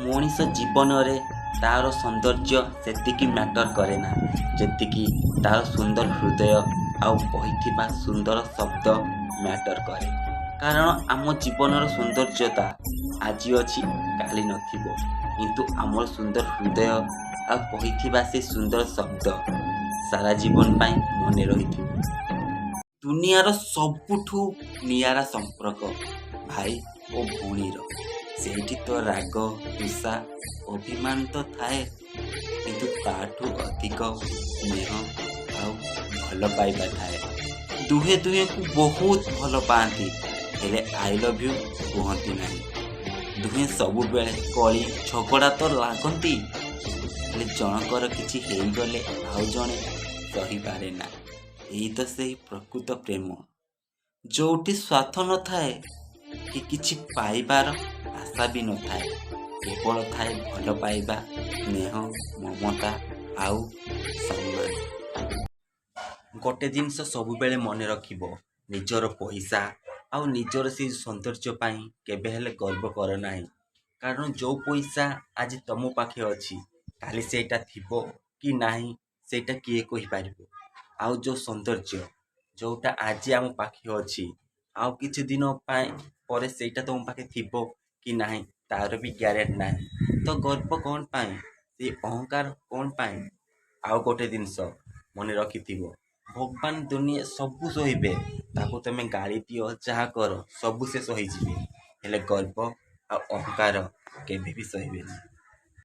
ମଣିଷ ଜୀବନରେ ତାର ସୌନ୍ଦର୍ଯ୍ୟ ସେତିକି ମ୍ୟାଟର କରେ ନା ଯେତିକି ତାର ସୁନ୍ଦର ହୃଦୟ ଆଉ କହିଥିବା ସୁନ୍ଦର ଶବ୍ଦ ମ୍ୟାଟର କରେ। କାରଣ ଆମ ଜୀବନର ସୌନ୍ଦର୍ଯ୍ୟତା ଆଜି ଅଛି କାଲି ନଥିବ, କିନ୍ତୁ ଆମର ସୁନ୍ଦର ହୃଦୟ ଆଉ କହିଥିବା ସେ ସୁନ୍ଦର ଶବ୍ଦ ସାରା ଜୀବନ ପାଇଁ ମନେ ରହିଥିବ। ଦୁନିଆର ସବୁଠୁ ନିଆରା ସମ୍ପର୍କ ଭାଇ ଓ ଭଉଣୀର। ସେଇଠି ତ ରାଗ, ଈର୍ଷା, ଅଭିମାନ ତ ଥାଏ, କିନ୍ତୁ ତାଠୁ ଅଧିକ ସ୍ନେହ ଆଉ ଭଲ ପାଇବା ଥାଏ। ଦୁହେଁ ଦୁହେଁକୁ ବହୁତ ଭଲ ପାଆନ୍ତି, ହେଲେ ଆଇ ଲଭ୍ ୟୁ କୁହନ୍ତି ନାହିଁ। ଦୁହେଁ ସବୁବେଳେ କଳି ଝଗଡ଼ା ତ ଲାଗନ୍ତି, ହେଲେ ଜଣଙ୍କର କିଛି ହେଇଗଲେ ଆଉ ଜଣେ ସହିପାରେ ନା। ଏଇ ତ ସେହି ପ୍ରକୃତ ପ୍ରେମ, ଯୋଉଠି ସ୍ୱାର୍ଥ ନଥାଏ କି କିଛି ପାଇବାର ଆଶା ବି ନଥାଏ, କେବଳ ଥାଏ ଭଲ ପାଇବା, ସ୍ନେହ, ମମତା ଆଉ ସମ୍ମାନ। ଗୋଟେ ଜିନିଷ ସବୁବେଳେ ମନେ ରଖିବ, ନିଜର ପଇସା ଆଉ ନିଜର ସେଇ ସୌନ୍ଦର୍ଯ୍ୟ ପାଇଁ କେବେ ହେଲେ ଗର୍ବ କର ନାହିଁ। କାରଣ ଯୋଉ ପଇସା ଆଜି ତମ ପାଖେ ଅଛି, କାଲି ସେଇଟା ଥିବ କି ନାହିଁ ସେଇଟା କିଏ କହିପାରିବ। ଆଉ ଯୋଉ ସୌନ୍ଦର୍ଯ୍ୟ ଯୋଉଟା ଆଜି ଆମ ପାଖେ ଅଛି, ଆଉ କିଛି ଦିନ ପାଇଁ ପରେ ସେଇଟା ତମ ପାଖେ ଥିବ କି ନାହିଁ ତାର ବି ଗ୍ୟାରେଣ୍ଟି ନାହିଁ। ତ ଗର୍ବ କ'ଣ ପାଇଁ, ସେଇ ଅହଙ୍କାର କ'ଣ ପାଇଁ? ଆଉ ଗୋଟେ ଜିନିଷ ମନେ ରଖିଥିବ, ଭଗବାନ ଦୁନିଆ ସବୁ ସହିବେ, ତାକୁ ତମେ ଗାଳି ଦିଅ ଯାହା କର ସବୁ ସେ ସହିଯିବେ, ହେଲେ ଗର୍ବ ଆଉ ଅହଙ୍କାର କେବେ ବି ସହିବେନି।